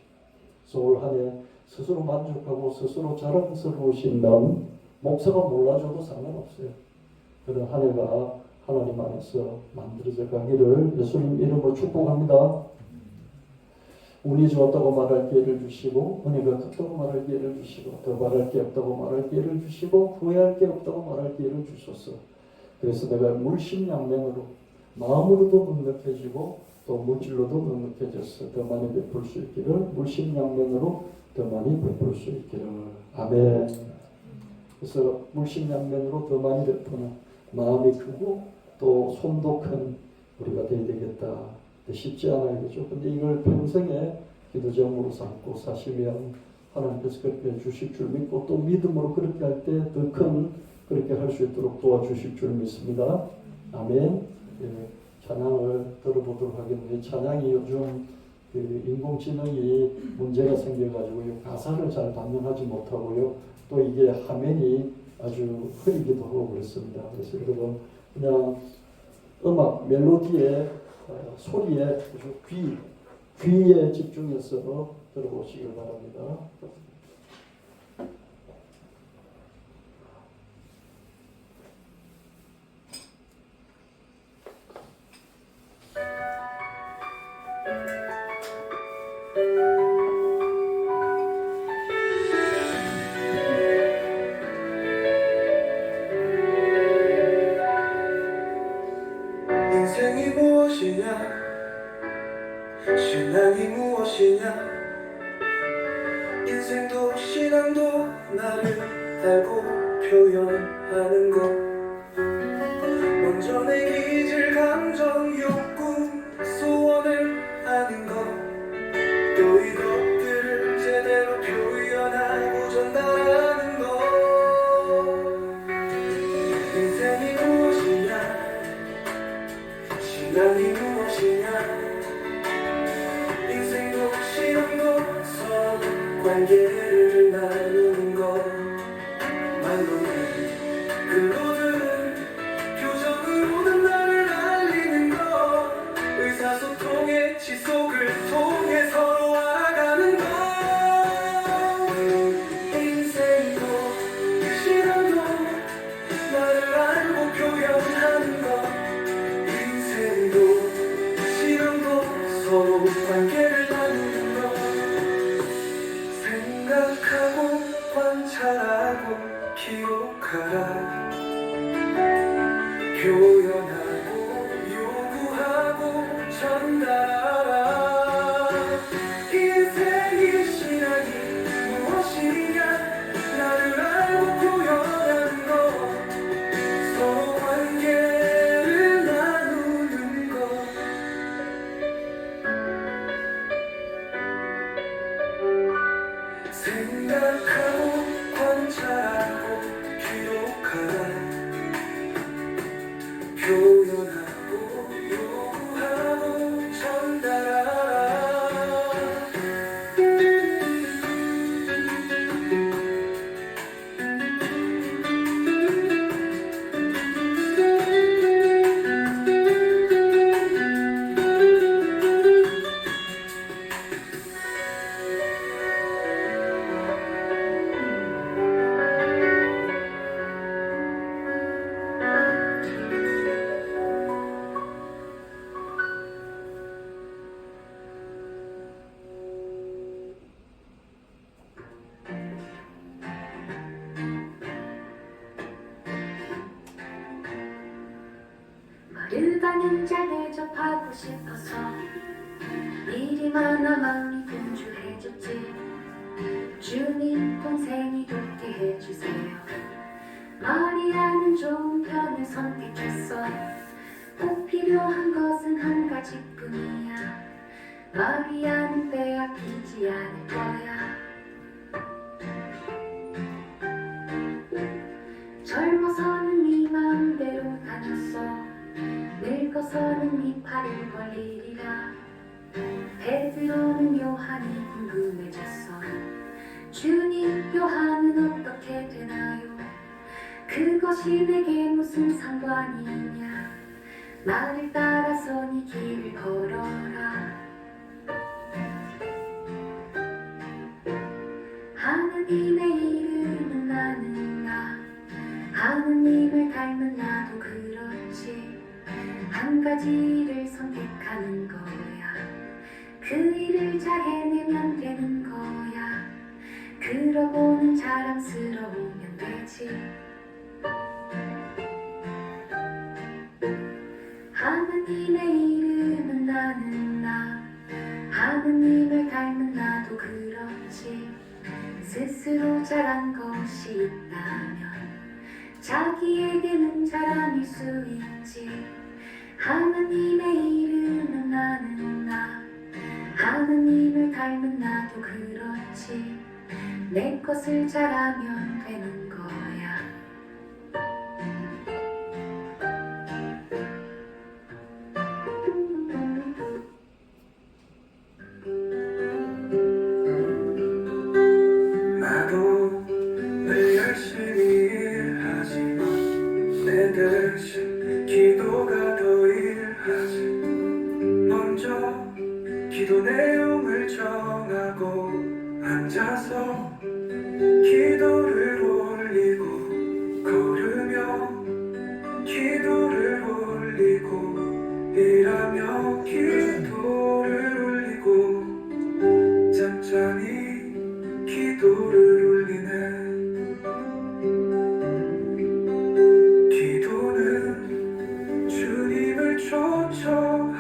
Speaker 1: 그래서 올 한 해 스스로 만족하고 스스로 자랑스러우신 남, 목사가 몰라줘도 상관없어요. 그런 한 해가 하나님 안에서 만들어져 가기를 예수님 이름으로 축복합니다. 운이 좋았다고 말할 기회를 주시고, 은혜가 컸다고 말할 기회를 주시고, 더 바랄 게 없다고 말할 기회를 주시고, 후회할 게 없다고 말할 기회를 주소서. 그래서 내가 물심양면으로, 마음으로도 넉넉해지고 또 물질로도 넉넉해져서 더 많이 베풀 수 있기를, 물심양면으로 더 많이 베풀 수 있기를. 아멘. 그래서 물심양면으로 더 많이 베푸는 마음이 크고 또 손도 큰 우리가 되어야 되겠다. 쉽지 않아요, 그죠? 근데 이걸 평생에 기도제목으로 삼고 사시면 하나님께서 그렇게 주실 줄 믿고 또 믿음으로 그렇게 할 때 더 큰 그렇게 할 수 있도록 도와주실 줄 믿습니다. 아멘. 예, 찬양을 들어보도록 하겠는데, 찬양이 요즘 그 인공지능이 문제가 생겨가지고 가사를 잘 반영하지 못하고요. 또 이게 화면이 아주 흐리기도 하고 그렇습니다. 그래서 여러분 그냥 음악 멜로디에 소리에 귀에 집중해서 들어보시길 바랍니다.
Speaker 2: 인생이 무엇이냐, 신앙이 무엇이냐, 인생도 신앙도 나를 알고 표현하는 것. 먼저 내 기질, 감정, 욕구, 소원을 아는 것, 또 이것들을 제대로 표현하고 전달하는 것. 인생이 무엇이냐, 신앙이 무엇이냐, 인생도 신앙도 서로 관계를 나누는 것. 말로는 글로는 표정으로는 나를 알리는 것. 의사소통의 지속을 통해 서로 알아가는 것. 인생도 신앙도 나를 알고 표현하는 것. 서로 관계를 나누는 것. 생각하고 관찰하고 기록하라. 표현하고 요구하고 전달하라. 인생이 신앙이 무엇이냐, 나를 알고 표현하는 것. 서로 관계를 나누는 것. 생각하고 관찰하고 기록하라. 표현하고 요구하고 전달하라.
Speaker 3: 마리아는 잘 대접하고 싶어서 일이 많아 마음이 분주해졌지. 주님 동생이 돕게 해주세요. 마리아는 좋은 편을 선택했어. 꼭 필요한 것은 한 가지뿐이야. 마리아는 빼앗기지 않을 거야. 젊어서는 네 마음대로 다녔어. 늙어서는 네 팔을 벌리리라. 베드로는 요한이 궁금해졌어. 주님, 요한은 어떻게 되나요? 그것이 내게 무슨 상관이 있냐? 나를 따라서 네 길을 걸어라. 하느님의 이름은 나는 나. 하느님을 닮은 나도 그렇지. 한 가지 일을 선택하는 거야. 그 일을 잘 해내면 되는 거야. 그러고는 자랑스러우면 되지. 하느님의 이름은 나는 나. 하느님을 닮은 나도 그렇지. 스스로 잘한 것이 있다면 자기에게는 자랑일 수 있지. 하느님의 이름은 나는 나. 하느님을 닮은 나도 그렇지. 내 것을 잘하면 되는 거야.
Speaker 2: 나도 늘 열심히 일하지만 내 대신 기도가 더 일하지. 먼저 기도 내용을 정하고 앉아서 기도를 올리고 걸으며 기도를 올리고 일하며 기도를 올리고 짠짠히 기도를 올리네. 기도는 주님을 초청하는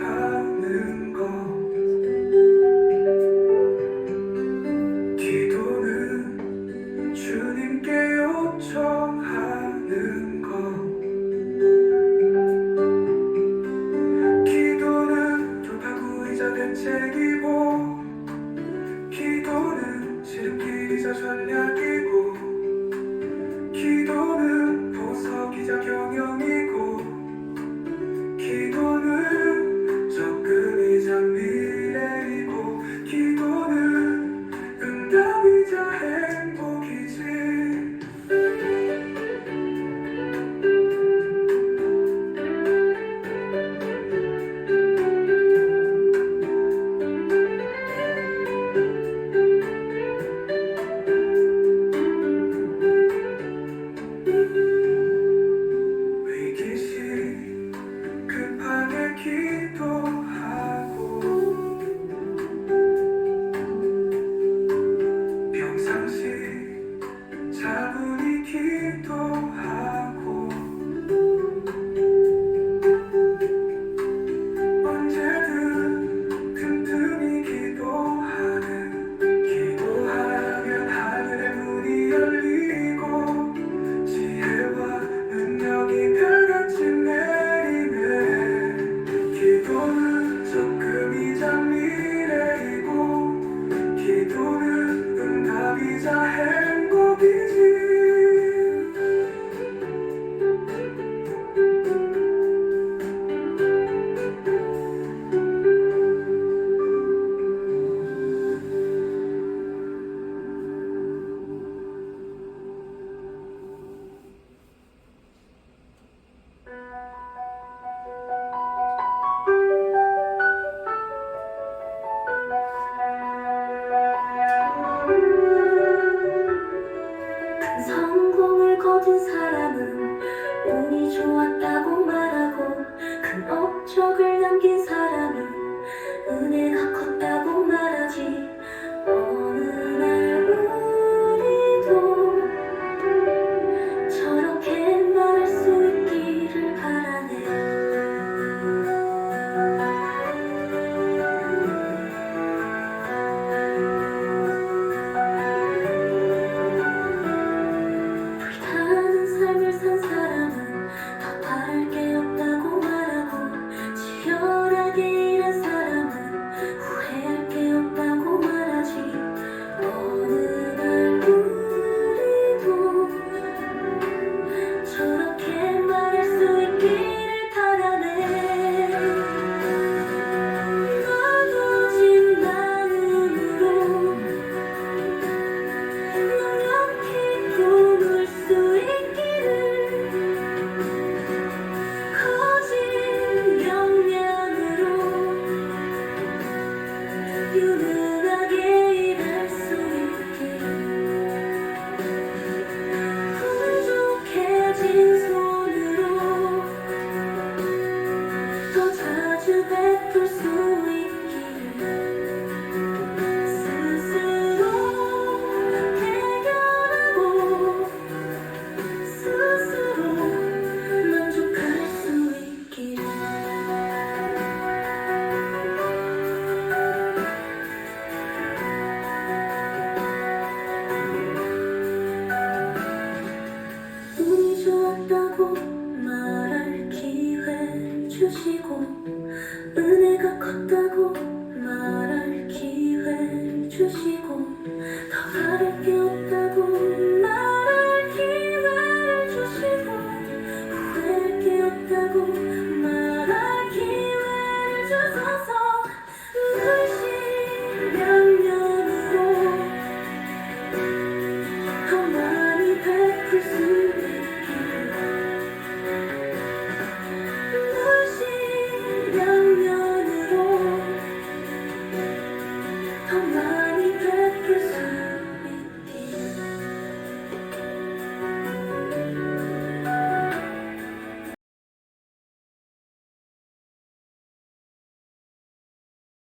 Speaker 2: 것. 기도는 주님께 요청하는 것. 기도는 돌파구이자 대책이